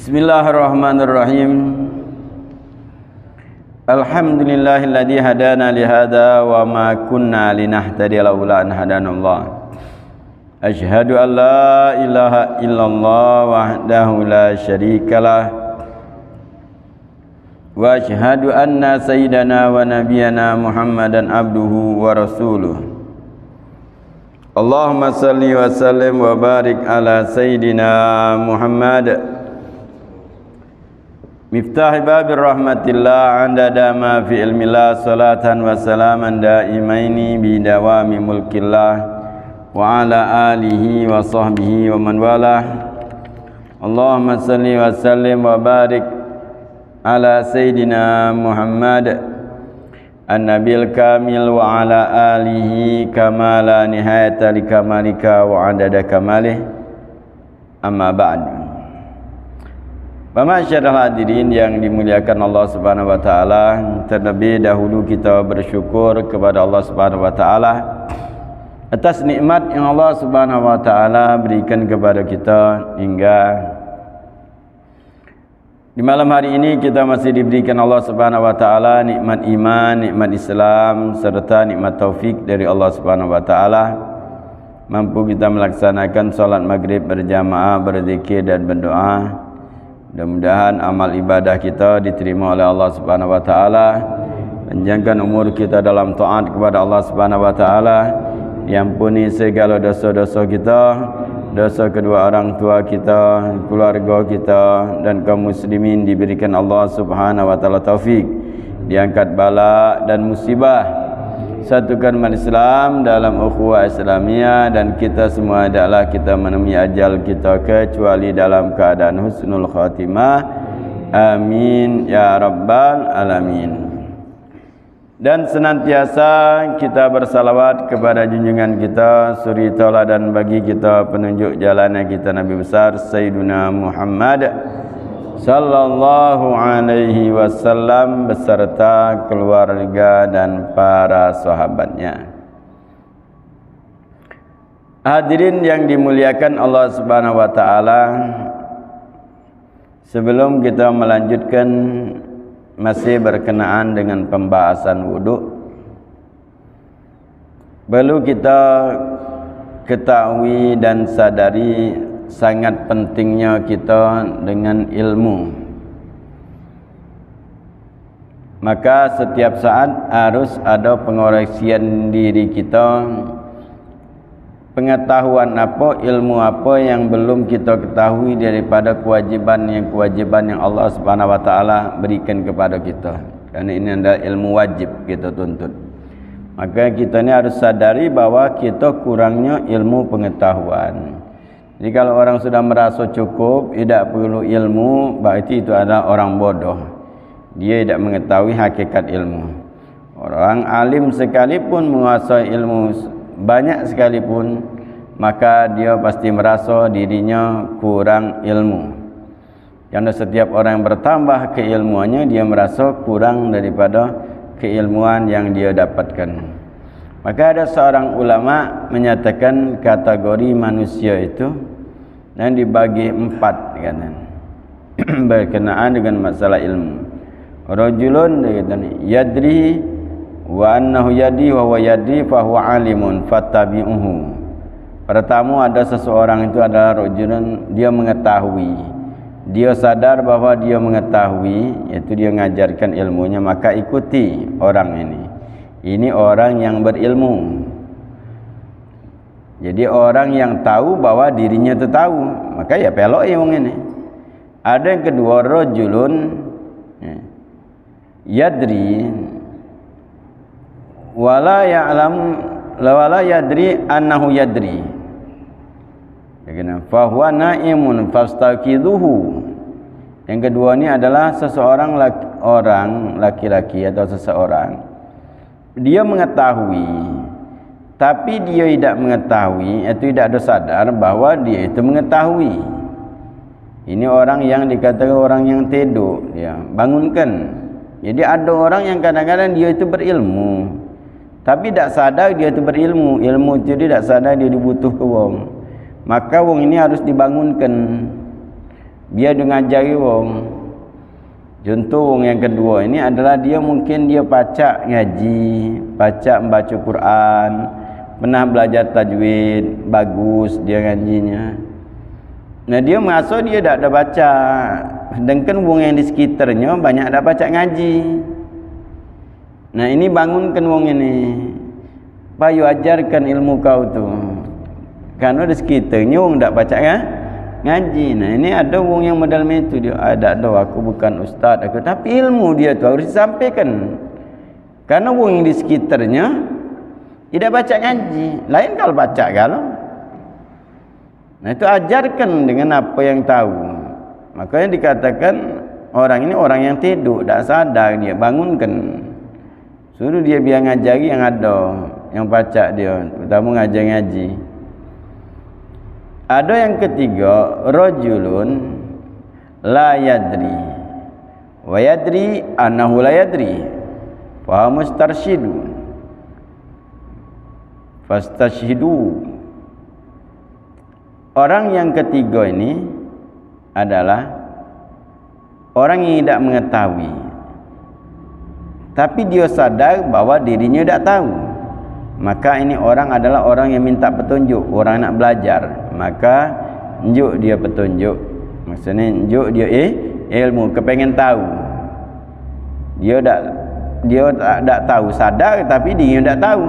Bismillahirrahmanirrahim. Alhamdulillahilladzi hadana li hadza wa ma kunna linahtadiya laula an hadanallah. Asyhadu an la ilaha illallah wahdahu la syarikalah wa asyhadu anna sayyidana wa nabiyyana Muhammadan abduhu wa rasuluh. Allahumma salli wa sallim wa barik ala sayyidina Muhammad Miftah babir rahmatillah andada ma fi ilmillah salatan wa salaman daimaini bidawami mulkillah wa ala alihi wa sahbihi wa man walah. Allahumma salli wa sallim wa barik ala sayyidina Muhammad an-nabil kamil wa ala alihi kamala nihayata li kamalika wa adada kamalih. Amma ba'du. Masyaallah hadirin yang dimuliakan Allah Subhanahu wa taala, terlebih dahulu kita bersyukur kepada Allah Subhanahu wa taala atas nikmat yang Allah Subhanahu wa taala berikan kepada kita hingga di malam hari ini kita masih diberikan Allah Subhanahu wa taala nikmat iman, nikmat Islam serta nikmat taufik dari Allah Subhanahu wa taala. Mampu kita melaksanakan salat maghrib berjamaah, berzikir dan berdoa. Mudah-mudahan amal ibadah kita diterima oleh Allah Subhanahu wa taala. Panjangkan umur kita dalam taat kepada Allah Subhanahu wa taala. Diampuni segala dosa-dosa kita, dosa kedua orang tua kita, keluarga kita dan kaum muslimin diberikan Allah Subhanahu wa taala taufik, diangkat bala dan musibah. Satukan umat Islam dalam ukhuwah Islamiyah dan kita semua adalah kita menemui ajal kita kecuali dalam keadaan husnul khatimah. Amin ya rabbal alamin. Dan senantiasa kita bersalawat kepada junjungan kita, suri tauladan bagi kita, penunjuk jalannya kita, Nabi besar Sayyiduna Muhammad sallallahu alaihi wasallam beserta keluarga dan para sahabatnya. Hadirin yang dimuliakan Allah Subhanahu wa taala, sebelum kita melanjutkan masih berkenaan dengan pembahasan wudu, perlu kita ketahui dan sadari sangat pentingnya kita dengan ilmu. Maka setiap saat harus ada pengoreksian diri kita, pengetahuan apa, ilmu apa yang belum kita ketahui daripada kewajiban yang Allah Subhanahu wa taala berikan kepada kita. Karena ini adalah ilmu wajib kita tuntut. Maka kita ni harus sadari bahwa kita kurangnya ilmu pengetahuan. Jadi kalau orang sudah merasa cukup, tidak perlu ilmu, berarti itu adalah orang bodoh. Dia tidak mengetahui hakikat ilmu. Orang alim sekalipun menguasai ilmu banyak sekalipun, maka dia pasti merasa dirinya kurang ilmu. Karena setiap orang yang bertambah keilmuannya, dia merasa kurang daripada keilmuan yang dia dapatkan. Maka ada seorang ulama menyatakan kategori manusia itu dan dibagi 4 kan, berkenaan dengan masalah ilmu. Rajulun yadri wa annahu yadi wa huwa yadri fa huwa alimun fattabi'uhu. Pertama ada seseorang itu adalah rajulun, dia mengetahui, dia sadar bahwa dia mengetahui, yaitu dia mengajarkan ilmunya, maka ikuti orang ini. Ini orang yang berilmu. Jadi orang yang tahu bahwa dirinya itu tahu, maka ya pelok ya wong ini. Ada yang kedua, rajulun yadri wala ya'lam wala yadri annahu yadri. Fa huwa naimun fastaqiduhu. Yang kedua ini adalah seseorang orang laki-laki atau seseorang, dia mengetahui tapi dia tidak mengetahui, itu tidak ada sadar bahwa dia itu mengetahui. Ini orang yang dikatakan orang yang tidur, dia bangunkan. Jadi ada orang yang kadang-kadang dia itu berilmu, tapi tidak sadar dia itu berilmu. Ilmu itu dia tidak sadar dia dibutuh ke wong. Maka wong ini harus dibangunkan. Dia ngajari wong. Contoh wong yang kedua ini adalah dia mungkin dia baca ngaji, baca membaca Quran, pernah belajar tajwid, bagus dia ngajinya. Nah dia merasa dia tak ada baca, sedangkan wong yang di sekitarnya banyak ada baca ngaji. Nah ini bangunkan wong ini, payu ajarkan ilmu kau tu, karena di sekitarnya wong tak baca kan? Ngaji. Nah ini ada wong yang modal itu dia ada aku bukan ustaz aku, tapi ilmu dia tu harus disampaikan, karena wong yang di sekitarnya tidak baca ngaji, lain kalau baca kalau. Nah itu ajarkan dengan apa yang tahu. Makanya dikatakan orang ini orang yang tidur tak sadar, dia bangunkan, suruh dia biar ngajari yang ada, yang baca dia, terutama ngajar ngaji. Ada yang ketiga, rajulun la yadri wa yadri annahu la yadri fa mustarshidu fastashhidu. Orang yang ketiga ini adalah orang yang tidak mengetahui, tapi dia sadar bahwa dirinya tidak tahu. Maka ini orang adalah orang yang minta petunjuk, orang nak belajar, maka njuk dia petunjuk. Maksudnya njuk dia ilmu, kepengen tahu. Dia tak tahu, sadar tapi dia tak tahu.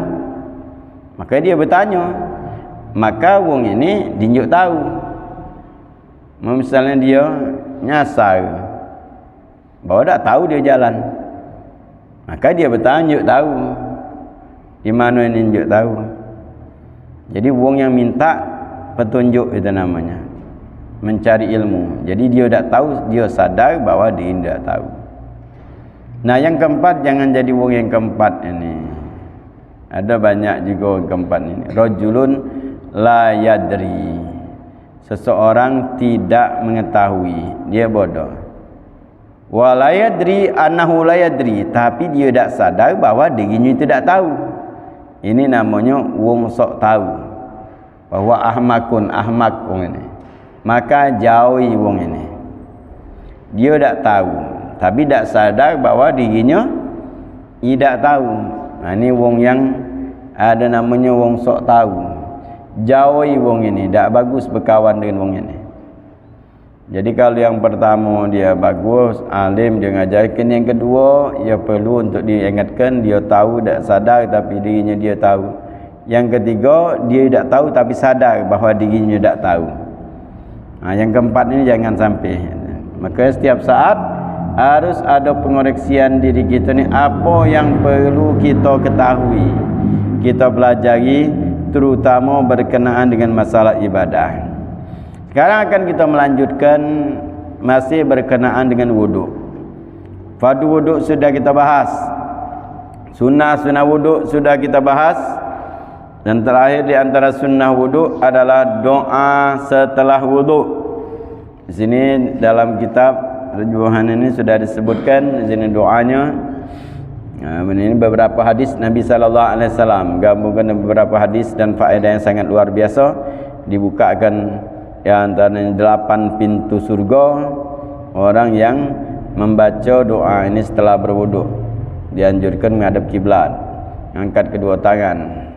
Maka dia bertanya. Maka wong ini dinjuk tahu. Misalnya dia nyasar, bahwa tak tahu dia jalan, maka dia bertanya tahu. Di mana ini tunjuk tahu. Jadi wong yang minta petunjuk itu namanya mencari ilmu. Jadi dia tak tahu, dia sadar bahwa dia tidak tahu. Nah yang keempat, jangan jadi wong yang keempat ini. Ada banyak juga wong keempat ini. Rajulun la yadri, seseorang tidak mengetahui, dia bodoh. Wa la yadri annahu la yadri, tapi dia tak sadar bahwa dirinya tidak tahu. Ini namanya wong sok tahu, bahwa ahmak wong ini. Maka jauhi wong ini. Dia tak tahu, tapi tak sadar bahwa dirinya tidak tahu. Nah, ini wong yang ada namanya wong sok tahu. Jauhi wong ini, tak bagus berkawan dengan wong ini. Jadi kalau yang pertama dia bagus, alim, dia ngajarkan. Yang kedua, ia perlu untuk diingatkan, dia tahu, tak sadar tapi dirinya dia tahu. Yang ketiga, dia tak tahu tapi sadar bahawa dirinya tak tahu. Nah, yang keempat ini jangan sampai. Maka setiap saat harus ada pengoreksian diri kita ni, apa yang perlu kita ketahui, kita pelajari, terutama berkenaan dengan masalah ibadah. Sekarang akan kita melanjutkan masih berkenaan dengan wuduk. Fardu wuduk sudah kita bahas, sunnah wuduk sudah kita bahas, dan terakhir di antara sunnah wuduk adalah doa setelah wuduk. Di sini dalam kitab Rujuhan ini sudah disebutkan di sini doanya. Nah, ini beberapa hadis Nabi sallallahu alaihi wasallam, gabungkan beberapa hadis dan faedah yang sangat luar biasa. Dibukakan yang antara 8 pintu surga orang yang membaca doa ini setelah berwuduk. Dianjurkan menghadap kiblat, angkat kedua tangan.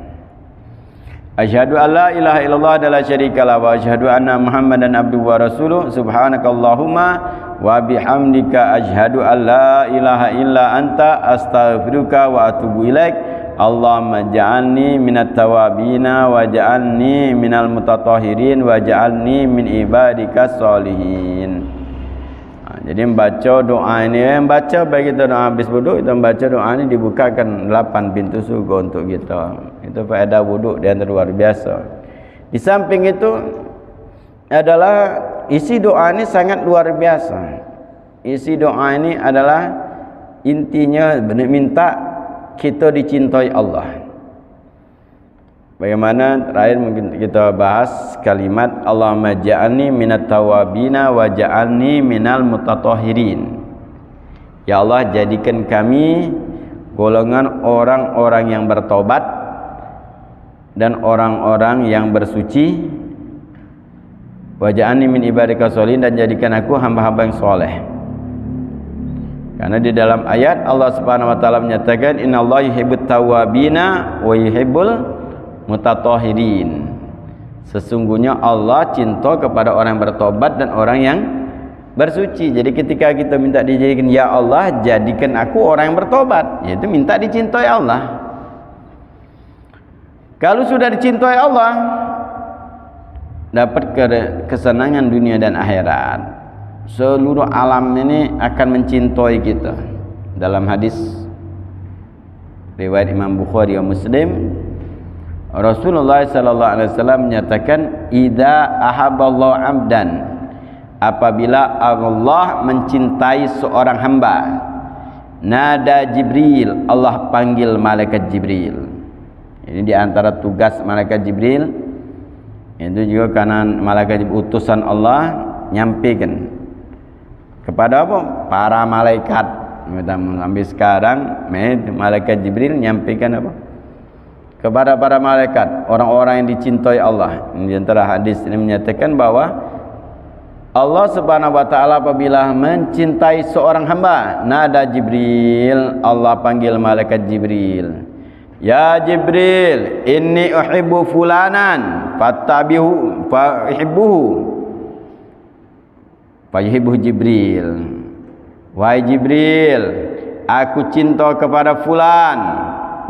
Asyhadu alla ilaha illallah la syarikalah wa asyhadu anna Muhammadan abduhu wa rasuluh. Subhanakallahumma wa bihamdika asyhadu alla ilaha illa anta astaghfiruka wa atubu ilaik. Allahumma ja'alni minat tawabina wa ja'alni minal mutatahhirin wa ja'alni min ibadikas solihin. Jadi membaca doa ini, membaca baik kita doa habis wuduk, kita membaca doa ini dibukakan 8 pintu surga untuk kita. Itu faedah wuduk yang luar biasa. Di samping itu adalah isi doa ini sangat luar biasa. Isi doa ini adalah intinya minta kita dicintai Allah. Bagaimana terakhir mungkin kita bahas kalimat Allahumma ja'alni minat tawabina wa ja'alni minal mutatahhirin. Ya Allah, jadikan kami golongan orang-orang yang bertobat dan orang-orang yang bersuci. Waj'alni min ibadika sholihin, dan jadikan aku hamba-hamba yang soleh. Karena di dalam ayat Allah Subhanahu wa taala menyatakan innallaha yuhibbut tawwabina wa yuhibbul mutatahhirin. Sesungguhnya Allah cinta kepada orang yang bertobat dan orang yang bersuci. Jadi ketika kita minta dijadikan, ya Allah jadikan aku orang yang bertobat, yaitu minta dicintai Allah. Kalau sudah dicintai Allah, dapat kesenangan dunia dan akhirat. Seluruh alam ini akan mencintai kita. Dalam hadis riwayat Imam Bukhari dan Muslim, Rasulullah sallallahu alaihi wasallam menyatakan, idza ahabballahu 'abdan, apabila Allah mencintai seorang hamba, nada Jibril, Allah panggil malaikat Jibril. Ini di antara tugas malaikat Jibril, itu juga karena malaikat utusan Allah nyampaikan kepada apa? Para malaikat. Sampai sekarang malaikat Jibril nyampaikan apa? Kepada para malaikat, orang-orang yang dicintai Allah. Di antara hadis ini menyatakan bahwa Allah Subhanahu wa taala apabila mencintai seorang hamba, nada Jibril, Allah panggil malaikat Jibril. Ya Jibril, inni uhibbu fulanan fattabihu fahibbuhu. Fayuhibbuhu Jibril. Wahai Jibril, aku cinta kepada fulan,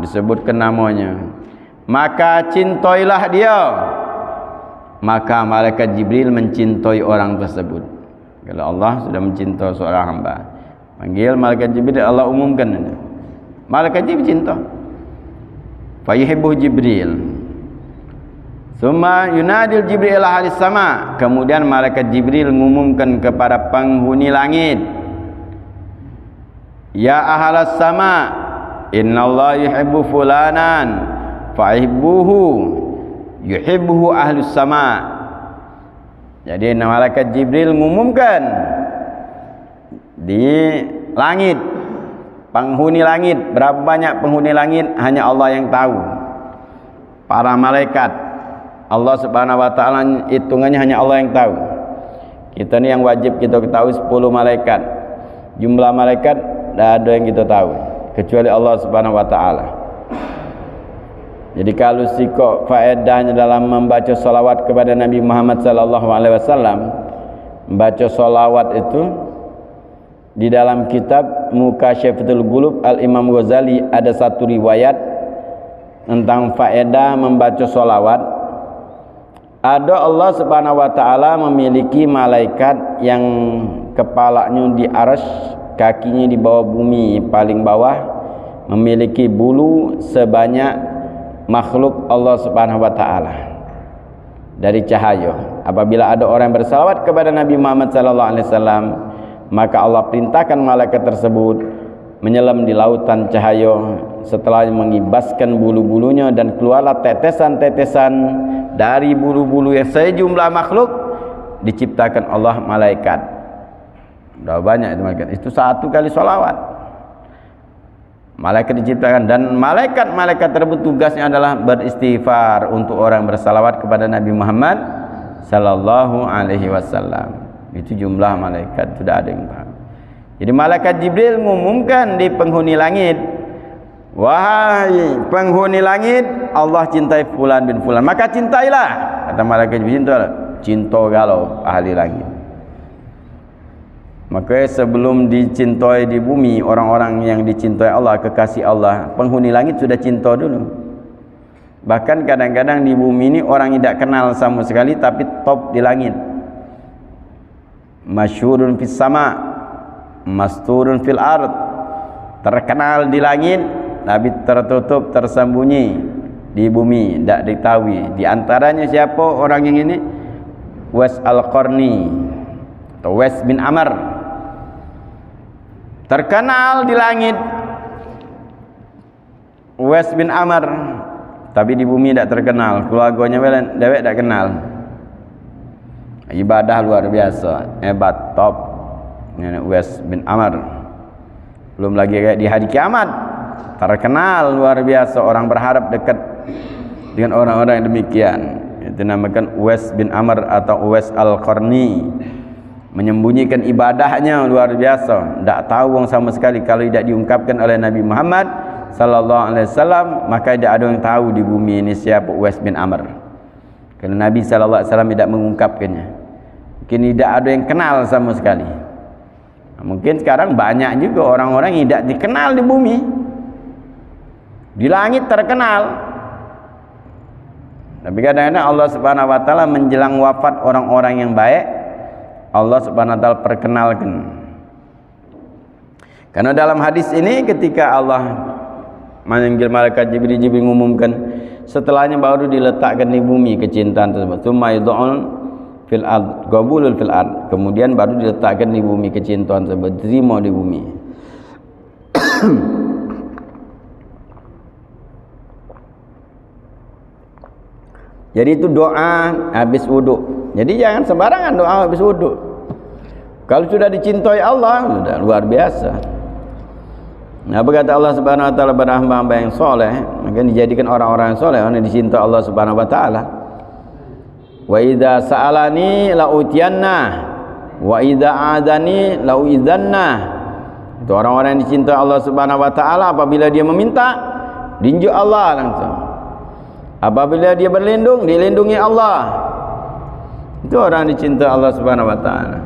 disebutkan namanya, maka cintailah dia. Maka malaikat Jibril mencintai orang tersebut. Kalau Allah sudah mencintai seorang hamba, panggil malaikat Jibril, Allah umumkan, malaikat Jibril cinta. Fayuhibbuhu Jibril. Summa yunadil Jibril ila ahli sama. Kemudian malaikat Jibril mengumumkan kepada penghuni langit, ya ahlas sama, innallaha yuhibbu fulanan fahibbuhu yuhibbuhu ahlus sama. Jadi malaikat Jibril mengumumkan di langit, penghuni langit, berapa banyak penghuni langit hanya Allah yang tahu. Para malaikat, Allah Subhanahu wa taala hitungannya hanya Allah yang tahu. Kita ni yang wajib kita ketahui 10 malaikat. Jumlah malaikat tidak ada yang kita tahu kecuali Allah Subhanahu wa taala. Jadi kalau sikap faedahnya dalam membaca salawat kepada Nabi Muhammad sallallahu alaihi wasallam, membaca salawat itu di dalam kitab Mukasyafatul Qulub Al-Imam Ghazali ada satu riwayat tentang faedah membaca salawat. Ada Allah Subhanahu wa taala memiliki malaikat yang kepalanya di arsy, kakinya di bawah bumi paling bawah, memiliki bulu sebanyak makhluk Allah Subhanahu wa taala dari cahaya. Apabila ada orang yang bersalawat kepada Nabi Muhammad sallallahu alaihi wasallam, maka Allah perintahkan malaikat tersebut menyelam di lautan cahaya. Setelah mengibaskan bulu-bulunya dan keluarlah tetesan-tetesan dari bulu-bulu yang sejumlah makhluk, diciptakan Allah malaikat. Berapa banyak itu malaikat? Itu satu kali salawat. Malaikat diciptakan, dan malaikat-malaikat tersebut tugasnya adalah beristighfar untuk orang bersalawat kepada Nabi Muhammad sallallahu alaihi wasallam. Itu jumlah malaikat, sudah ada yang tahu. Jadi malaikat Jibril mengumumkan di penghuni langit, wahai penghuni langit, Allah cintai fulan bin fulan, maka cintailah. Kata malaikat Jibril, cinta galau ahli langit. Maka sebelum dicintai di bumi, orang-orang yang dicintai Allah, kekasih Allah, penghuni langit sudah cinta dulu. Bahkan kadang-kadang di bumi ini orang tidak kenal sama sekali, tapi top di langit. Masyhurun fis sama, masturun fil ard. Terkenal di langit, tapi tertutup, tersembunyi di bumi, tidak diketahui. Di antaranya siapa orang yang ini? Wes Al-Qarni atau Wes bin Amr. Terkenal di langit Wes bin Amr, tapi di bumi tidak terkenal. Keluarganya dewek tidak kenal. Ibadah luar biasa, hebat, top. Wes bin Amr. Belum lagi kayak di hari kiamat, terkenal luar biasa. Orang berharap dekat dengan orang-orang yang demikian. Itu namakan Uwais bin Amr atau Uwais Al-Qarni. Menyembunyikan ibadahnya luar biasa. Tak tahu orang sama sekali. Kalau tidak diungkapkan oleh Nabi Muhammad sallallahu alaihi wasallam, maka tidak ada yang tahu di bumi ini siapa Uwais bin Amr. Kerana Nabi sallallahu alaihi wasallam tidak mengungkapkannya. Mungkin tidak ada yang kenal sama sekali. Mungkin sekarang banyak juga orang-orang yang tidak dikenal di bumi. Di langit terkenal. Tapi kadang-kadang Allah Subhanahu wa taala menjelang wafat orang-orang yang baik, Allah Subhanahu wa taala perkenalkan. Karena dalam hadis ini ketika Allah memanggil malaikat Jibril mengumumkan, setelahnya baru diletakkan di bumi kecintaan tersebut. Tsumma yud'un fil ard, qabulul fil ard. Kemudian baru diletakkan di bumi kecintaan tersebut, diterima di bumi. Jadi itu doa habis wuduk. Jadi jangan sembarangan doa habis wuduk. Kalau sudah dicintai Allah, sudah luar biasa. Nah, apa kata Allah Subhanahu wa taala pada hamba-hamba yang soleh, maka dijadikan orang-orang yang soleh, orang yang dicintai Allah Subhanahu wa taala. Wa idza sa'alani la utiyanna wa idza adani la uidzanna. Itu orang-orang yang dicintai Allah Subhanahu wa taala, apabila dia meminta, diinjak Allah langsung. Apabila dia berlindung, dilindungi Allah. Itu orang dicinta Allah Subhanahu wa taala.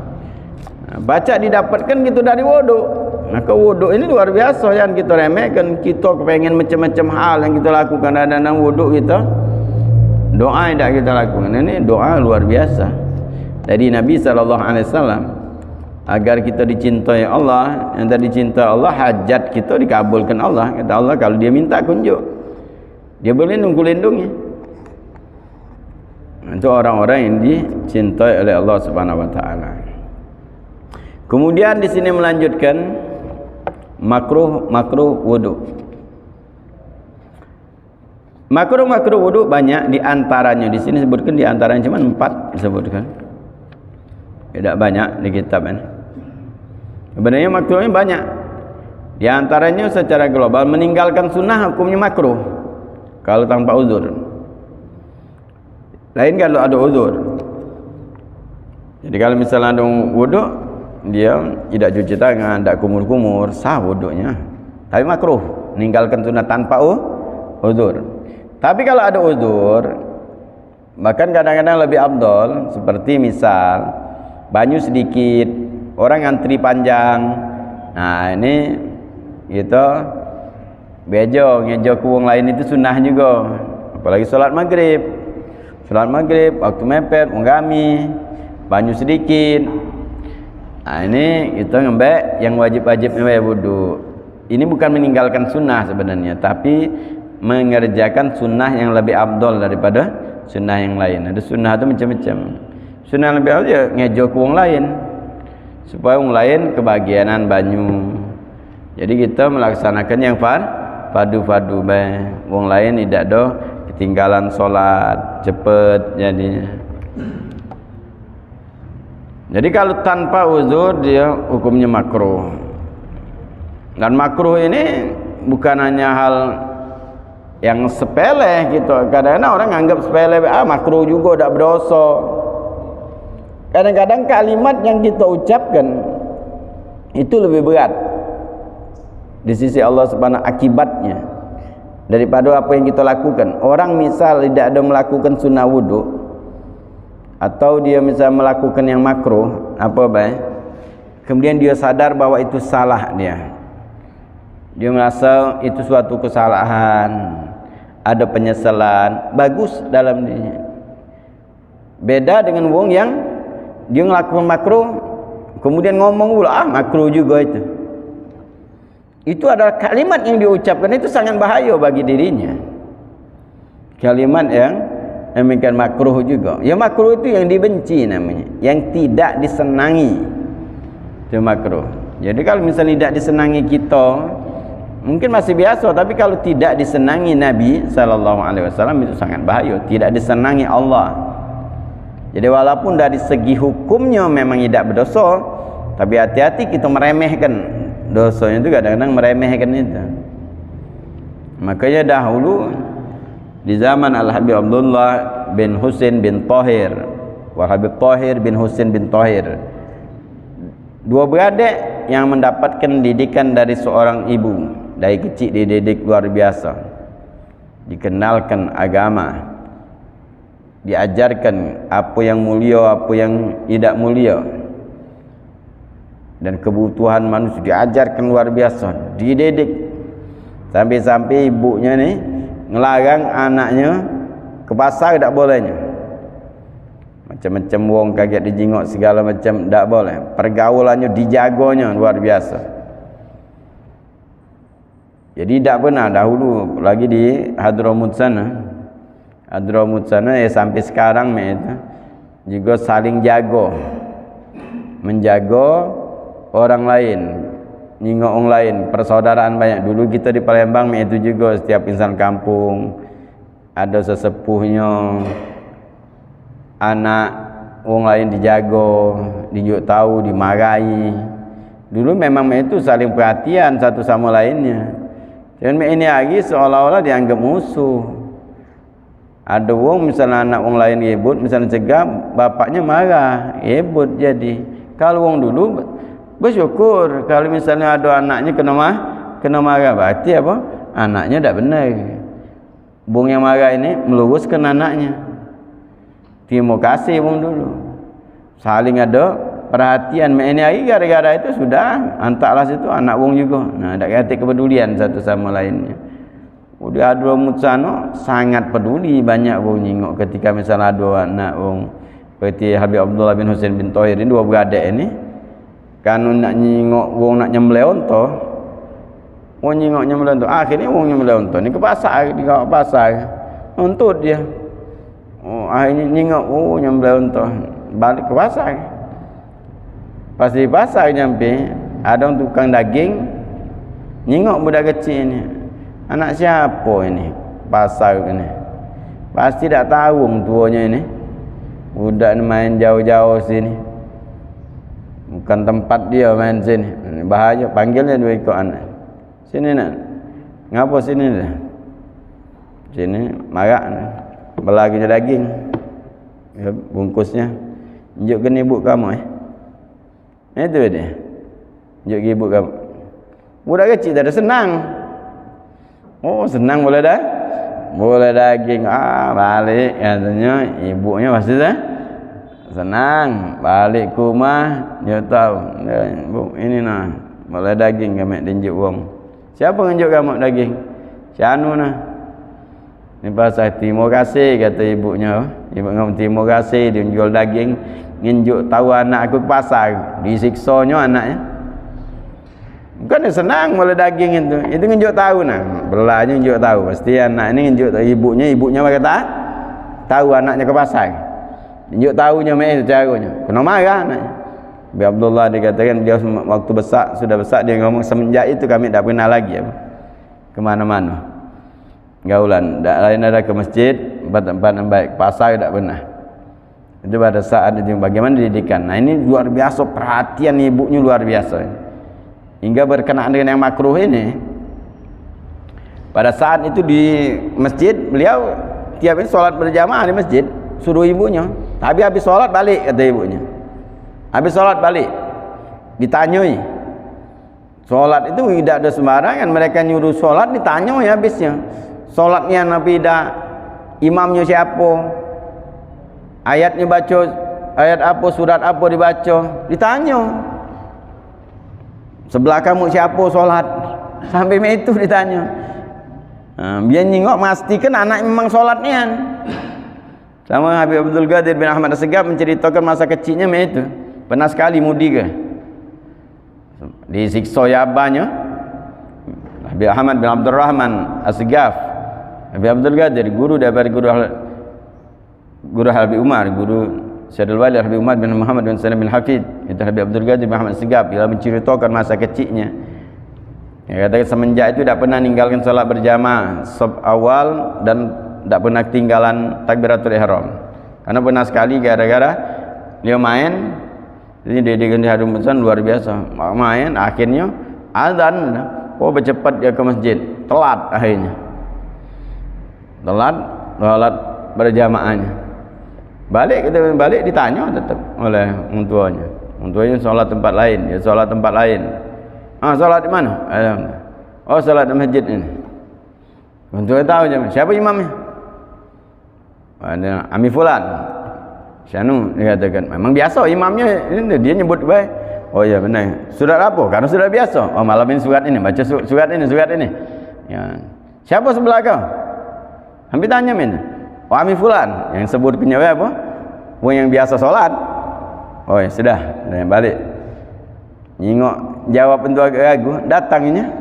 Baca didapatkan gitu dari wudu. Maka wudu ini luar biasa, yang kita remehkan. Kita kepengen macam-macam hal yang kita lakukan dalam wudu kita. Doa yang tak kita lakukan. Ini doa luar biasa. Dari Nabi sallallahu alaihi wasallam, agar kita dicintai Allah, yang tadi dicintai Allah, hajat kita dikabulkan Allah. Kata Allah, kalau dia minta kunjuk, dia boleh lindungi. Itu orang-orang yang dicintai oleh Allah Subhanahu wa taala. Kemudian di sini melanjutkan makruh wudu. Makruh wudu banyak, di antaranya di sini sebutkan, di antaranya cuma 4 disebutkan. Tidak banyak di kitab ini. Sebenarnya makruhnya banyak. Di antaranya secara global meninggalkan sunnah hukumnya makruh kalau tanpa uzur. Lain kalau ada uzur. Jadi kalau misalnya ada wudu, dia tidak cuci tangan, tidak kumur-kumur, sah wudunya. Tapi makruh meninggalkan sunnah tanpa uzur. Tapi kalau ada uzur, bahkan kadang-kadang lebih afdol, seperti misal banyu sedikit, orang antri panjang. Nah, ini gitu, ngejo ku wong lain itu sunnah juga. Apalagi sholat maghrib waktu mepet menggami, banyu sedikit. Nah, ini kita ngembek yang wajib-wajib ngembek wudu. Ini bukan meninggalkan sunnah sebenarnya, tapi mengerjakan sunnah yang lebih afdol daripada sunnah yang lain. Ada sunnah itu macam-macam. Sunnah lebih afdol ya ngejo ku wong lain, supaya wong lain kebagianan banyu. Jadi kita melaksanakan yang fadu bae. Wong lain tidak ada ketinggalan solat cepet jadinya. Jadi kalau tanpa uzur dia hukumnya makruh. Dan makruh ini bukan hanya hal yang sepele gitu. Kadang-kadang orang anggap sepele, makruh juga tidak berdosa. Kadang-kadang kalimat yang kita ucapkan itu lebih berat di sisi Allah Subhanahu akibatnya daripada apa yang kita lakukan. Orang misal tidak ada melakukan sunnah wudu, atau dia misal melakukan yang makruh kemudian dia sadar bahwa itu salah, dia merasa itu suatu kesalahan, ada penyesalan, bagus dalam dirinya. Beda dengan wong yang dia melakukan makruh kemudian ngomong pula makruh juga itu. Itu adalah kalimat yang diucapkan itu sangat bahaya bagi dirinya. Kalimat yang demikian makruh juga. Ya makruh itu yang dibenci namanya, yang tidak disenangi. Itu makruh. Jadi kalau misalnya tidak disenangi kita, mungkin masih biasa, tapi kalau tidak disenangi Nabi sallallahu alaihi wasallam itu sangat bahaya, tidak disenangi Allah. Jadi walaupun dari segi hukumnya memang tidak berdosa, tapi hati-hati kita meremehkan dosanya itu, kadang-kadang meremehkan itu. Makanya dahulu di zaman Al-Habib Abdullah bin Husain bin Tahir wa Habib Tahir bin Husain bin Tahir. Dua beradik yang mendapatkan didikan dari seorang ibu, dari kecil dididik luar biasa, dikenalkan agama, diajarkan apa yang mulia, apa yang tidak mulia, dan kebutuhan manusia diajarkan luar biasa, dididik. Sampai-sampai ibunya ni ngelarang anaknya ke pasar, tak bolehnya. Macam-macam wong kaget dijingok segala macam, tak boleh. Pergaulannya dijaganya luar biasa. Jadi tak pernah dahulu lagi di Hadramut sana. Hadramut sana sampai sekarang itu juga saling jaga, menjaga orang lain, nyingok orang lain, persaudaraan banyak. Dulu kita di Palembang itu juga setiap insan kampung ada sesepuhnya, anak orang lain dijaga, dijuk tahu, dimarahi. Dulu memang itu saling perhatian satu sama lainnya. Dan ini lagi seolah-olah dianggap musuh. Ada orang misalnya anak orang lain ribut, misalnya cegah, bapaknya marah, ribut jadi. Kalau orang dulu bersyukur, kalau misalnya ada anaknya kena marah, berarti apa? Anaknya tak benar. Bung yang marah ini meluruskan anaknya. Terima kasih bung dulu. Saling ada perhatian. Ini hari gara-gara itu sudah antaklah situ anak bung juga. Nah, tak kata kepedulian satu sama lainnya. Udah Hadramut sana sangat peduli, banyak bung nyingok ketika misalnya ada anak bung seperti Habib Abdullah bin Husain bin Tahir ini, dua beradik ini. Kan nak nyingok wong nak nyembelih unta, wong nyingok nyembelih unta, akhirnya wong nyembelih unta ni ke pasar, di pasar nuntut dia. Oh, akhirnya nyingok nyembelih unta, balik ke pasar. Pas di pasar nyampe ada orang tukang daging, nyingok budak kecil ni, anak siapa ini pasar ini, pasti tak tahu orang tuanya ini. Budak ni main jauh-jauh sini, bukan tempat dia main sini, bahaya. Panggilnya dua ikut anak, sini nak, ngapa sini dah? Sini marak, belaginya daging, ya, bungkusnya, tunjukkan ibu kamu itu dia, tunjuk ibu kamu. Budak kecil tak ada senang. Oh senang boleh dah, boleh daging. Balik katanya ibunya pasti dah senang. Balik ke rumah dia tahu, bu ini nah boleh daging kami tunjuk wong. Siapa tunjuk kamu daging? Si anu nah. Ni pasal terima kasih kata ibunya. Ibu ngomong terima kasih dia jual daging, nginjuk tahu anak aku ke pasar, disiksanya anaknya. Bukan senang boleh daging itu nginjuk tahu nah. Belahnya nginjuk tahu. Pasti anak ini nginjuk tahu ibunya kata tahu anaknya ke pasar. Nginjuk tahunya itu caranya. Kena marah anaknya. Nabi Abdullah dikatakan dia waktu sudah besar dia ngomong semenjak itu kami tak pernah lagi apa ke mana-mana. Gaulan tak lain ada ke masjid, tempat yang baik, pasar tak pernah. Itu pada saat itu bagaimana didikan. Nah ini luar biasa, perhatian ibunya luar biasa. Hingga berkenaan dengan yang makruh ini, pada saat itu di masjid beliau tiap hari solat berjamaah di masjid, suruh ibunya. Tapi habis solat balik kata ibunya. Habis solat balik ditanyoi. Solat itu tidak ada sembarangan, mereka nyuruh solat ditanyoi habisnya. Solatnya Nabi dah, imamnya siapa, ayatnya baca ayat apa, surat apa dibaca, ditanya. Sebelah kamu siapa solat, sampai itu ditanya. Biar nyingok memastikan anak memang solatnya. Sama Habib Abdul Qadir bin Ahmad As-Segaf menceritakan masa kecilnya itu pernah sekali mudi ke disiksa ya abahnya Habib Ahmad bin Abdul Rahman As-Segaf. Habib Abdul Qadir guru daripada guru Habib Umar, guru Syedul Wali Habib Umar bin Muhammad bin Salim bin Hafid. Itu Habib Abdul Qadir bin Ahmad As-Segaf bila menceritakan masa kecilnya. Dia kata semenjak itu tak pernah meninggalkan solat berjamaah saf awal dan tak pernah ketinggalan takbiratul ihram. Karena pernah sekali gara-gara dia main, jadi dia di Hadramut sana luar biasa. Main akhirnya azan, bercepat dia ke masjid, telat akhirnya. Telat berjamaahnya. Balik kita balik ditanya tetap oleh orang tuanya. Orang tuanya solat tempat lain, dia solat tempat lain. Solat di mana? Oh, solat di masjid ini. Orang tua tahu je siapa imamnya. Ada Ami Fulan. Syanu dia katakan, memang biasa imamnya ini dia nyebut baik. Oh ya benar. Surat apa? Karena surat biasa. Oh malam ini surat ini, baca surat ini. Ya. Siapa sebelah kau? Hampir tanya men. Oh Ami Fulan yang sebut penyawa apa? Oh yang biasa solat. Oh ya sudah, balik. Nyingok jawab untuk agak ragu, datangnya.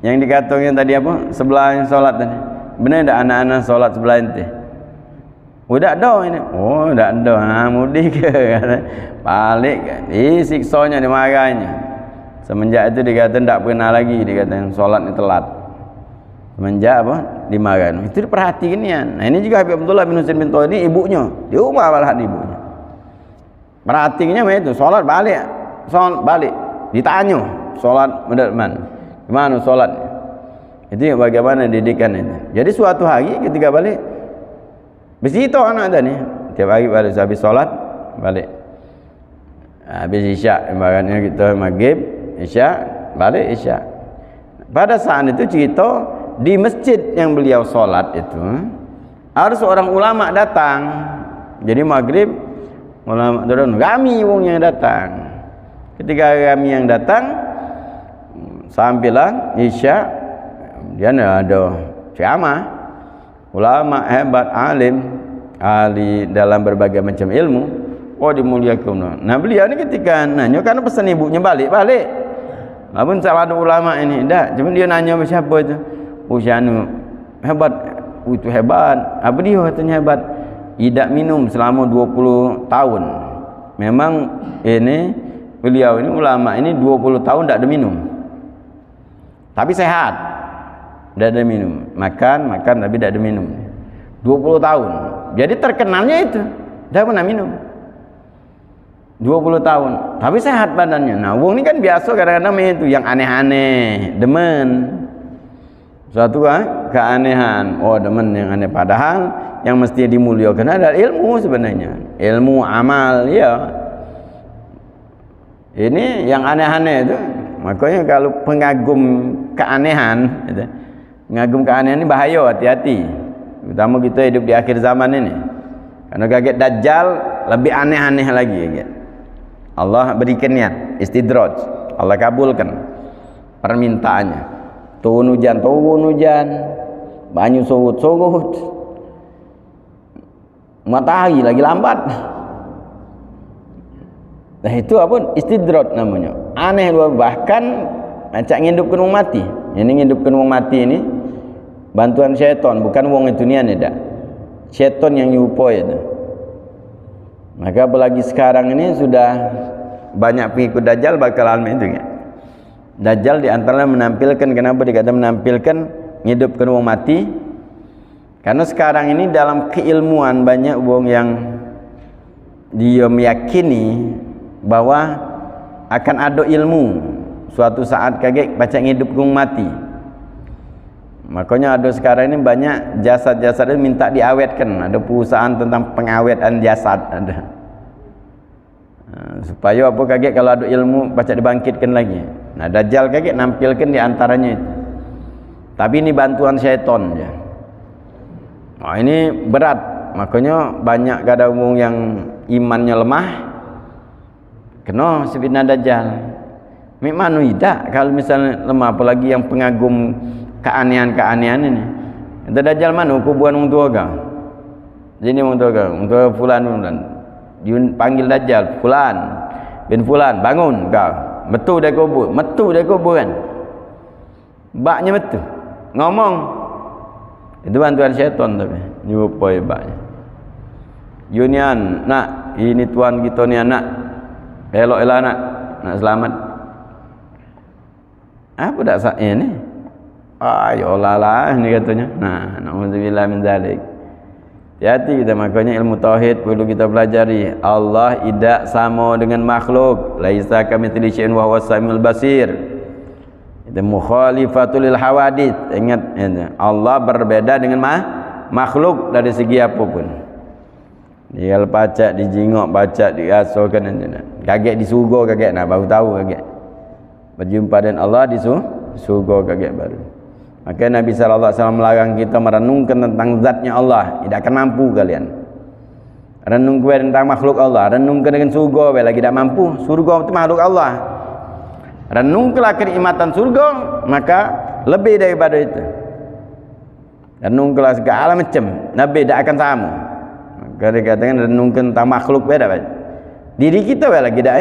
Yang dikatakan tadi apa? Sebelah yang solat tadi. Benar tak anak-anak solat sebelah ente? Oh tak ada ini. Oh tak ada. Mudik ke? Balik kan. Siksanya, dimarahnya. Semenjak itu dikatakan tak pernah lagi dikatakan solat ni telat. Semenjak apa? Dimarahin. Itu diperhatikan ya. Nah ini juga Habib Abdullah bin Husain bin Toha ini ibunya. Di rumah malah ibunya. Perhatikannya macam itu. Solat balik. Ditanya. Solat menurut mana? Gimana solat? Itu bagaimana didikan itu. Jadi suatu hari ketika balik, bersih anak tadi. Tiap hari habis solat balik. Habis isyak, ibaratnya kita maghrib, isyak, balik isyak. Pada saat itu cerita di masjid yang beliau solat itu ada seorang ulama datang. Jadi maghrib ulama turun, kami wong yang datang. Ketika kami yang datang sampailah isyak, dia ada ceramah, ulama hebat, alim, ahli dalam berbagai macam ilmu. Oh dimuliakan. Nah beliau ni ketika nanya, karena pesan ibunya balik. Namun salah ada ulama ini, dah. Cuma dia nanya siapa itu. Syanu hebat, itu hebat. Apa dia katanya hebat? Tidak minum selama 20 tahun. Memang ini beliau ini ulama ini 20 tahun tidak ada minum. Tapi sehat. Tidak ada minum. Makan tapi tidak ada minum. 20 tahun. Jadi terkenalnya itu. Tidak pernah minum. 20 tahun. Tapi sehat badannya. Nah, wong ini kan biasa kadang-kadang itu yang aneh-aneh, demen. Suatu keanehan. Oh, demen yang aneh, padahal yang mesti dimuliakan adalah ilmu sebenarnya. Ilmu amal ya. Ini yang aneh-aneh itu. Makanya kalau pengagum keanehan itu, pengagum keanehan ini bahaya, hati-hati. Terutama kita hidup di akhir zaman ini. Karena kaget Dajjal lebih aneh-aneh lagi ya. Allah berikan niat istidraj, Allah kabulkan permintaannya. Turun hujan, banyu surut, matahari lagi lambat. Nah itu apa? Istidraj namanya. Aneh luar, bahkan macam ngidupkan wong mati. Ini ngidupkan wong mati ini bantuan syaitan, bukan wong itu nian tidak. Syaitan yang nyupo itu. Maka apalagi sekarang ini sudah banyak pengikut Dajjal bakalan itu ya. Dajjal diantaranya menampilkan, kenapa dikata menampilkan ngidupkan wong mati? Karena sekarang ini dalam keilmuan banyak wong yang dia meyakini bahwa akan ada ilmu suatu saat kaget baca ngidup wong mati. Makanya ada sekarang ini banyak jasad-jasad minta diawetkan. Ada perusahaan tentang pengawetan jasad ada. Supaya apa kaget kalau ada ilmu baca dibangkitkan lagi. Nah Dajjal kaget nampilkan di antaranya itu. Tapi ini bantuan syaitan ya. Nah ini berat. Makanya banyak kadang yang imannya lemah kena fitnah Dajjal. Memang tidak kalau misalnya lemah, apalagi yang pengagum keanehan-keanehan ini. Itu Dajjal mana kuburan orang tua kau? Jadi orang tua kau, orang tua fulan. Dia panggil Dajjal, fulan bin fulan, bangun kau. Betul dia kubur, kuburan. Baknya betul. Ngomong. Itu bantuan syaitan tapi. Nyupai baknya. Yunian, nak, ini tuan kita ni anak. Elok-elok nak selamat. Apa dak sak ini? Ya Allah lah ni katanya. Nah, nauzubillah min zalik. Hati-hati kita, makanya ilmu tauhid perlu kita pelajari. Allah tidak sama dengan makhluk. Laisa kamitslihi syai'un wa huwas samiul basir. Itu mukhalifatul lil hawadits. Ingat, Allah berbeda dengan makhluk dari segi apa pun. Dia pacak, dijingok, pacak, diasuhkan, kaget di surga, kaget nak baru tahu kaget. Berjumpa dengan Allah di surga, kaget baru. Maka Nabi SAW melarang kita merenungkan tentang zatnya Allah. Tidak akan mampu kalian. Renungkan tentang makhluk Allah, renungkan dengan surga lagi tidak mampu. Surga itu makhluk Allah. Renungkanlah kenikmatan surga, maka lebih daripada itu. Renungkanlah segala macam, Nabi tidak akan sama. Maka dikatakan renungkan tentang makhluk beda. Diri kita lagi dah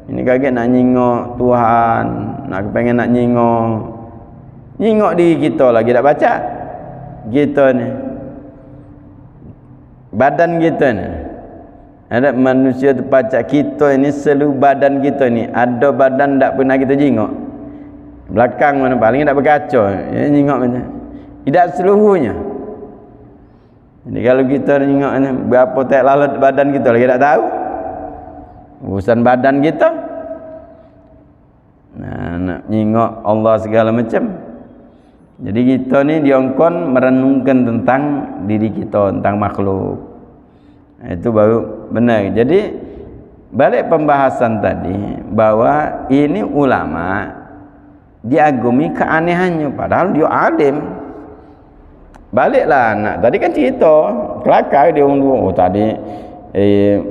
Ini kaget nak nyingok Tuhan, nak pengen nak nyingok diri kita lagi tak baca. Kita ni, badan kita ni, ada manusia terpacak kita ini seluruh badan kita ni, ada badan tak pernah kita jingok. Belakang mana paling tak berkaca, nyingok macam. Tidak seluruhnya. Jadi kalau kita nyingok ni, berapa tak lalat badan kita lagi tak tahu. Urusan badan kita. Nah, nak nyingok Allah segala macam. Jadi kita ni diongkon merenungkan tentang diri kita, tentang makhluk. Itu baru benar. Jadi balik pembahasan tadi bahwa ini ulama diagumi keanehannya padahal dia alim. Baliklah anak tadi kan cerita kelakar dia orang dua. Oh tadi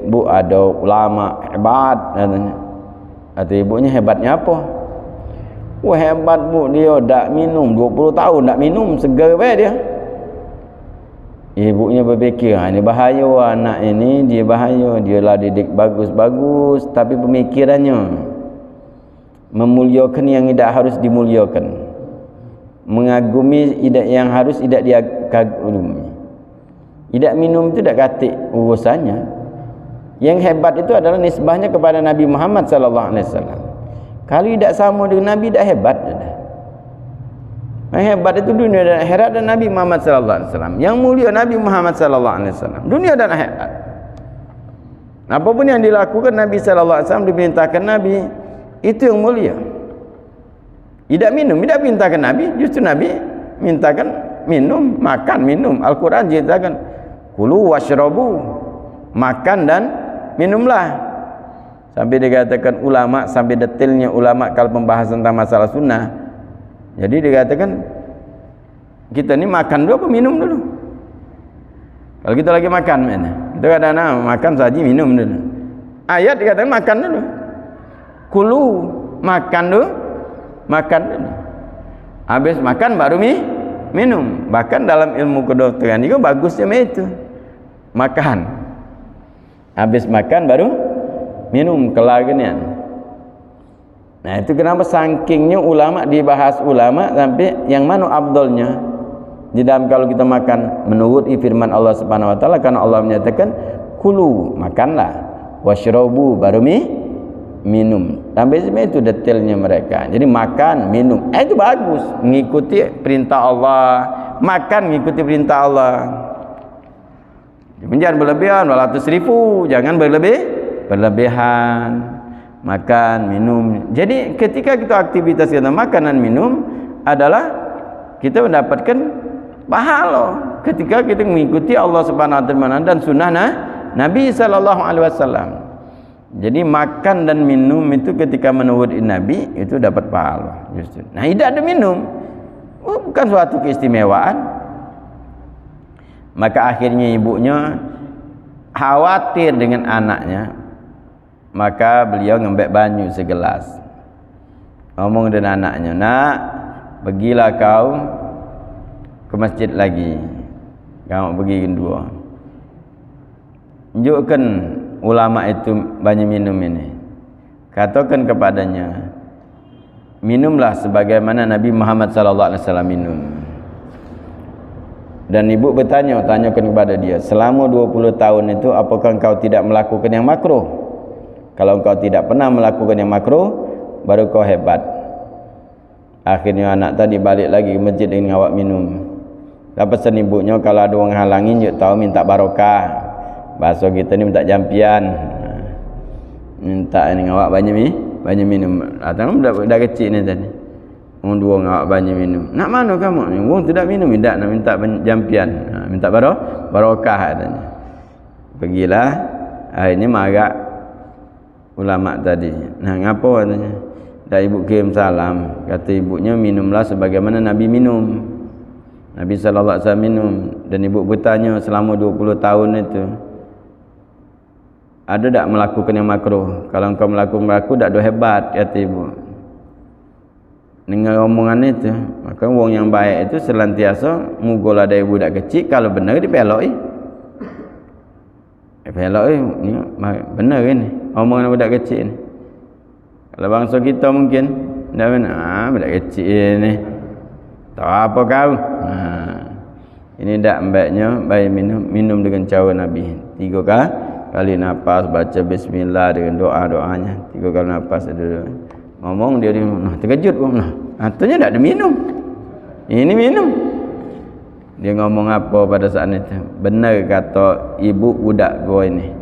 bu ada ulama hebat katanya. Kata ibunya hebatnya apa? Wah hebat bu, dia tak minum 20 tahun tak minum, segar baik dia. Ibunya berfikir, ini bahaya anak ini, dia bahaya. Dia lah didik bagus-bagus tapi pemikirannya memuliakan yang tidak harus dimuliakan, mengagumi yang harus tidak diagumi. Tidak minum itu tidak katik urusannya. Yang hebat itu adalah nisbahnya kepada Nabi Muhammad sallallahu alaihi wasallam. Kalau tidak sama dengan Nabi, tidak hebat. Yang hebat itu dunia dan akhirat dan Nabi Muhammad sallallahu alaihi wasallam. Yang mulia Nabi Muhammad sallallahu alaihi wasallam, dunia dan akhirat. Apapun yang dilakukan Nabi sallallahu alaihi wasallam, diperintahkan Nabi, itu yang mulia. Tidak minum, tidak perintahkan Nabi, justru Nabi mintakan minum, makan, minum. Al-Quran ceritakan kulu washrabu, makan dan minumlah. Sampai dikatakan ulama, sampai detailnya ulama kalau pembahasan tentang masalah sunnah. Jadi dikatakan kita ni makan dulu apa minum dulu? Kalau kita lagi makan mana? Kita kadang-kadang makan saja minum dulu. Ayat dikatakan makan dulu. Kulu, makan dulu. Makan dulu. Habis makan baru minum. Bahkan dalam ilmu kedokteran itu bagusnya itu. Makan. Habis makan baru minum, kelar ginian. Nah itu kenapa sangkingnya ulama dibahas ulama sampai yang mana abdolnya di dalam kalau kita makan menurut firman Allah Subhanahu wa taala, karena Allah menyatakan kulu, makanlah, washrabu, baru minum. Sampai sini itu detailnya mereka. Jadi makan, minum. Itu bagus, mengikuti perintah Allah. Makan mengikuti perintah Allah. Jangan berlebihan, wala tusrifu, jangan berlebihan. Makan, minum. Jadi ketika kita aktivitas kita makan dan minum adalah kita mendapatkan pahala ketika kita mengikuti Allah Subhanahu wa taala dan sunnah Nabi sallallahu alaihi wasallam. Jadi makan dan minum itu ketika menurut Nabi itu dapat pahala justru. Nah, tidak ada minum bukan suatu keistimewaan. Maka akhirnya ibunya khawatir dengan anaknya. Maka beliau ngembek banyu segelas. Ngomong dengan anaknya, "Nak, pergilah kau ke masjid lagi. Kau pergi kedua. Tunjukkan ulama itu banyak minum ini. Katakan kepadanya, minumlah sebagaimana Nabi Muhammad sallallahu alaihi wasallam minum." Dan ibu tanyakan kepada dia, selama 20 tahun itu apakah engkau tidak melakukan yang makruh? Kalau engkau tidak pernah melakukan yang makruh, baru kau hebat. Akhirnya anak tadi balik lagi ke masjid dengan awak minum. Dah pesan ibunya kalau ada orang halangin, dia tahu minta barokah. Bahasa kita ni minta jampian. Minta ni awak banyak minum. Atau dah kecil ni tadi. Orang dua ngawak banyak minum. Nak mana kamu? Orang tidak minum, tidak nak minta jampian. Minta barokah katanya. Pergilah, akhirnya marah ulama tadi. Nah, ngapa katanya? Dah ibu kirim salam, kata ibunya minumlah sebagaimana Nabi minum. Nabi sallallahu alaihi wasallam minum, dan ibu bertanya selama 20 tahun itu ada tak melakukan yang makruh? Kalau engkau melakukan makruh tak ada hebat, kata ibu. Dengan omongan itu, maka wong yang baik itu selantiasa mugol ada budak kecil, kalau benar dipelok pelok ni benar ini omongan budak kecil ni. Kalau bangsa kita mungkin dah benar budak kecil ni tahu apa kau. Ini tak baiknya baik minum dengan cara Nabi 3 kali nafas, baca bismillah dengan doa-doanya 3 kali nafas dulu. Ngomong dia terkejut pun. Artinya tak ada minum. Ini minum. Dia ngomong apa pada saat itu? Benar kata ibu budak gua ini.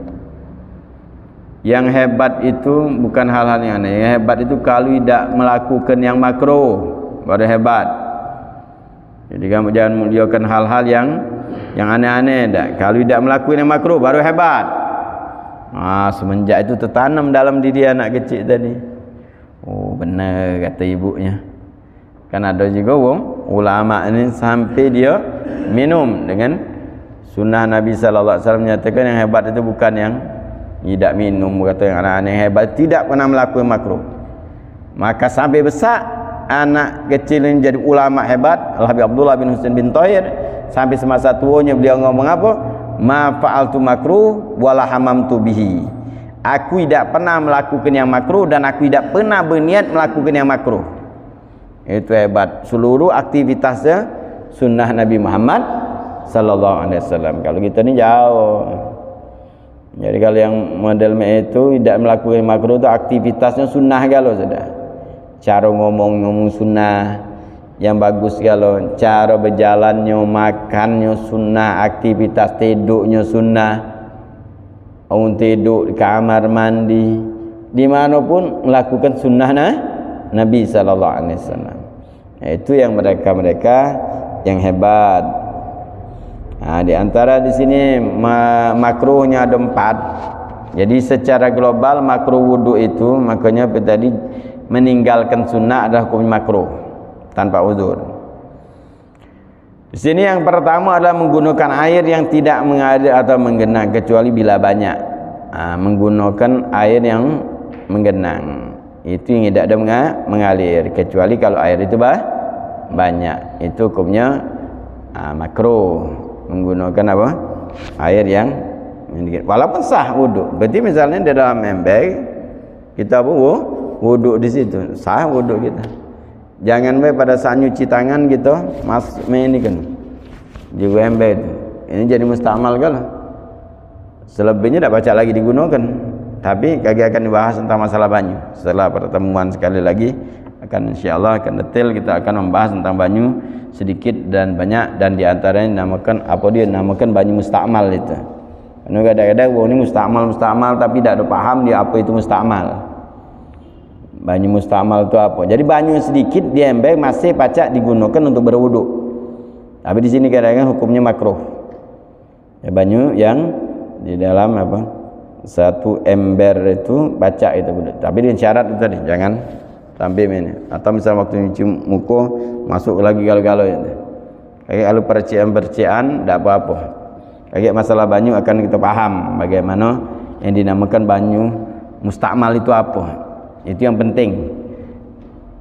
Yang hebat itu bukan hal-hal yang aneh. Yang hebat itu kalau tidak melakukan yang makruh baru hebat. Jadi kamu jangan muliakan hal-hal yang aneh-aneh. Kalau tidak melakukan yang makruh baru hebat. Semenjak itu tertanam dalam diri anak kecil tadi. Oh benar kata ibunya. Kan ada juga ulama ni sampai dia minum dengan sunnah Nabi sallallahu alaihi wasallam menyatakan yang hebat itu bukan yang tidak minum, kata yang anak-anak hebat tidak pernah melakukan makruh. Maka sampai besar anak kecil ini jadi ulama hebat, Al-Habib Abdullah bin Husain bin Thahir, sampai semasa tuanya beliau ngomong apa? Ma fa'altu makruh wala hamamtu bihi. Aku tidak pernah melakukan yang makruh dan aku tidak pernah berniat melakukan yang makruh. Itu hebat. Seluruh aktivitasnya sunnah Nabi Muhammad sallallahu alaihi wasallam. Kalau kita ni jauh. Jadi kalau yang model itu tidak melakukan makruh itu aktivitasnya sunnah kalau sudah. Cara ngomong sunnah yang bagus kalau, cara berjalannya, makannya sunnah, aktivitas tidurnya sunnah. Orang tidur di kamar mandi, dimanapun melakukan sunnah Nabi sallallahu alaihi wasallam. Itu yang mereka yang hebat. Di antara di sini makruhnya ada 4. Jadi secara global makruh wudu itu, makanya tadi meninggalkan sunnah adalah hukum makruh tanpa uzur. Di sini yang pertama adalah menggunakan air yang tidak mengalir atau menggenang kecuali bila banyak. Menggunakan air yang menggenang itu yang tidak ada mengalir kecuali kalau air itu banyak. Itu hukumnya makruh menggunakan apa? Air yang walaupun sah wudu. Berarti misalnya di dalam ember kita wudu di situ, sah wudu kita. Jangan pada saat nyuci tangan gitu ini kan juga ember itu. Ini jadi mustamal kan. Selebihnya tak baca lagi digunakan. Tapi kaki akan dibahas tentang masalah banyu. Setelah pertemuan sekali lagi akan insyaallah akan detail kita akan membahas tentang banyu sedikit dan banyak, dan diantaranya namakan banyu mustamal itu. Karena kadang-kadang ini mustamal tapi tak ada paham dia apa itu mustamal. Banyu mustamal itu apa? Jadi banyu sedikit di ember masih pacak digunakan untuk berwudu. Tapi di sini kadang-kadang hukumnya makruh. Ya, banyu yang di dalam satu ember itu pacak itu. Tapi dengan syarat itu tadi, jangan sampai ini. Atau misalnya waktu nyuci muka masuk lagi galau-galau itu. Kayak kalau percikan tak apa-apa. Kayak masalah banyu akan kita paham bagaimana yang dinamakan banyu mustakmal itu apa. Itu yang penting,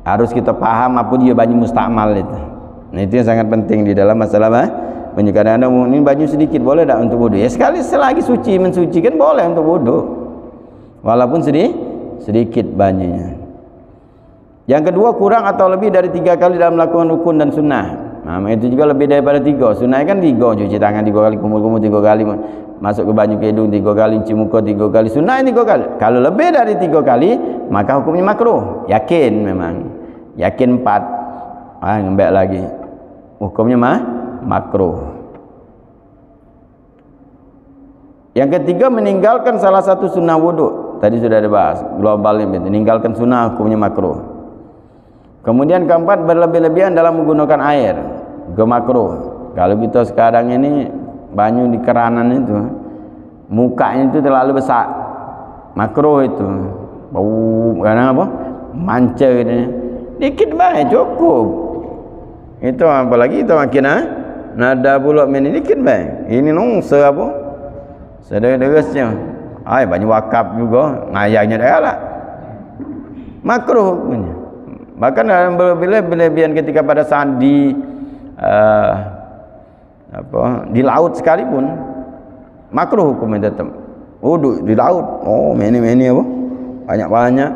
harus kita paham apa dia banyu mustakmal itu. Nah itu yang sangat penting di dalam masalah banyu. Kadang-kadang ini banyu sedikit boleh tak untuk wudu? Ya sekali selagi suci mensucikan boleh untuk wudu, walaupun sedikit banyunya. Yang kedua, kurang atau lebih dari 3 kali dalam melakukan rukun dan sunnah. Itu juga lebih daripada 3. Sunnah kan 3, cuci tangan 3 kali, kumur-kumur 3 kali, masuk ke banyu ke hidung 3 kali, cuci muka 3 kali. Sunnah 3 kali. Kalau lebih dari 3 kali maka hukumnya makruh. Yakin memang. Yakin 4. Ngembek lagi. Hukumnya makruh. Yang ketiga, meninggalkan salah satu sunnah wudu. Tadi sudah dibahas. Global ini meninggalkan sunnah hukumnya makruh. Kemudian keempat, berlebih-lebihan dalam menggunakan air, juga makruh. Kalau kita sekarang ini banyu di keranan itu, mukanya itu terlalu besar, makruh itu. Bau karena apa? Manca gitu. Dikit baik cukup. Itu apalagi kita makin nada pula main dikit baik. Ini nongse apa? Sedera-derasnya. Ai banyak wakaf juga, ngayahnya dah lah. Makruh hukumnya. Bahkan dalam berlebihan ketika pada saat di laut sekalipun makruh hukumnya tetap. Wudu di laut. Oh, ini apa? Banyak-banyak.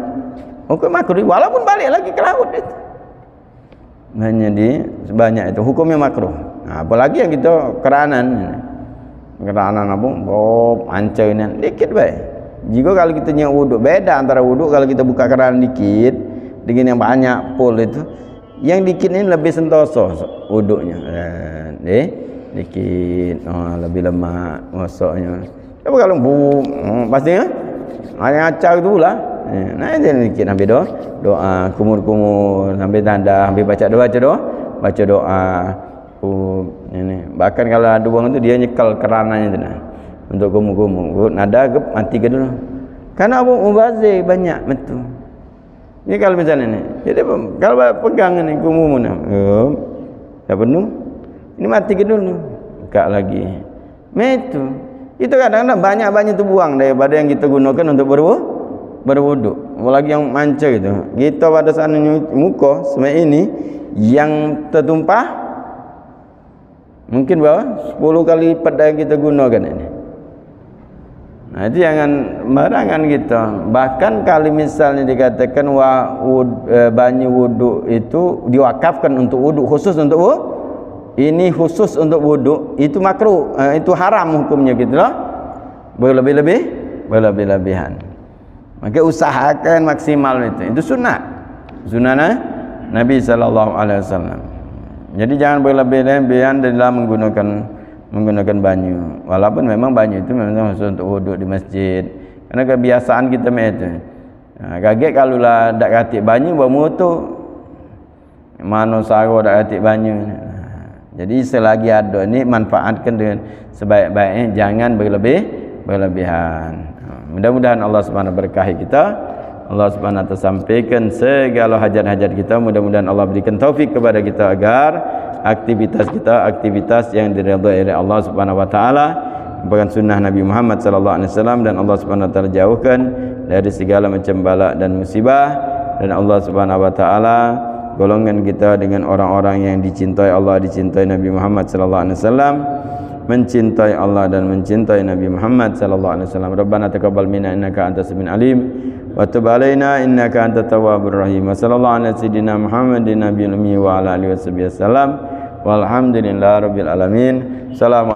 Hukum makruh walaupun balik lagi ke laut itu. Hanya di sebanyak itu hukumnya makruh. Nah, apalagi yang kita keranan apa? Oh, anca ini dikit baik. Jika kalau kita nyak wudu, beda antara wudu kalau kita buka keran dikit dengan yang banyak pol itu, yang dikit ini lebih sentoso wudunya, dikit, lebih lemak masuknya. Tapi kalau pasti ngacak itu lah. Nah itu dikit sampai doa kumur-kumur sampai tanda sampai baca doa. Ini bahkan kalau ada buang itu dia nyekel kerananya itu untuk kumur-kumur. Nada mati ke dulu. Karena mubazir banyak betul. Ini kalau misalnya ni, jadi kalau pegang ni kumumuna, dah penuh, ini mati ke dulu, buka lagi. Itu kadang-kadang banyak tu buang daripada yang kita gunakan untuk berwudu. Apalagi yang manca itu. Kita pada saat muka semua ini yang tertumpah mungkin berapa? 10 kali lipat yang kita gunakan ini. Nah itu jangan merangan kita. Bahkan kalau misalnya dikatakan banyu wudu itu diwakafkan untuk wudu, khusus untuk wudu, ini khusus untuk wudu, itu makruh, itu haram hukumnya gitu loh. Berlebih-lebihan. Maka usahakan maksimal itu sunnah Nabi SAW. Jadi jangan berlebih-lebihan dalam menggunakan banyu, walaupun memang banyu itu memang khusus untuk wudu di masjid, karena kebiasaan kita itu. Kaget kalau lah dak katik banyu bermutu, mana saro dak katik banyu. Jadi selagi ada ni manfaatkan dengan sebaik-baiknya, jangan berlebihan. Mudah-mudahan Allah Subhanahu berkahi kita. Allah Subhanahu sampaikan segala hajat-hajat kita. Mudah-mudahan Allah berikan taufik kepada kita agar aktivitas yang diridhai oleh Allah Subhanahu wa taala, merupakan sunnah Nabi Muhammad sallallahu alaihi wasallam, dan Allah Subhanahu wa taala jauhkan dari segala macam bala dan musibah, dan Allah Subhanahu wa taala golongan kita dengan orang-orang yang dicintai Allah, dicintai Nabi Muhammad sallallahu alaihi wasallam, mencintai Allah dan mencintai Nabi Muhammad sallallahu alaihi wasallam. Rabbana taqabbal minna innaka antas samiul alim wa tub alaina innaka antat tawwabur rahim. Sallallahu alaihi sayyidina Muhammadin nabiyil ummi wa ala alihi wasallam. Walhamdulillahirabbil alamin. Salam.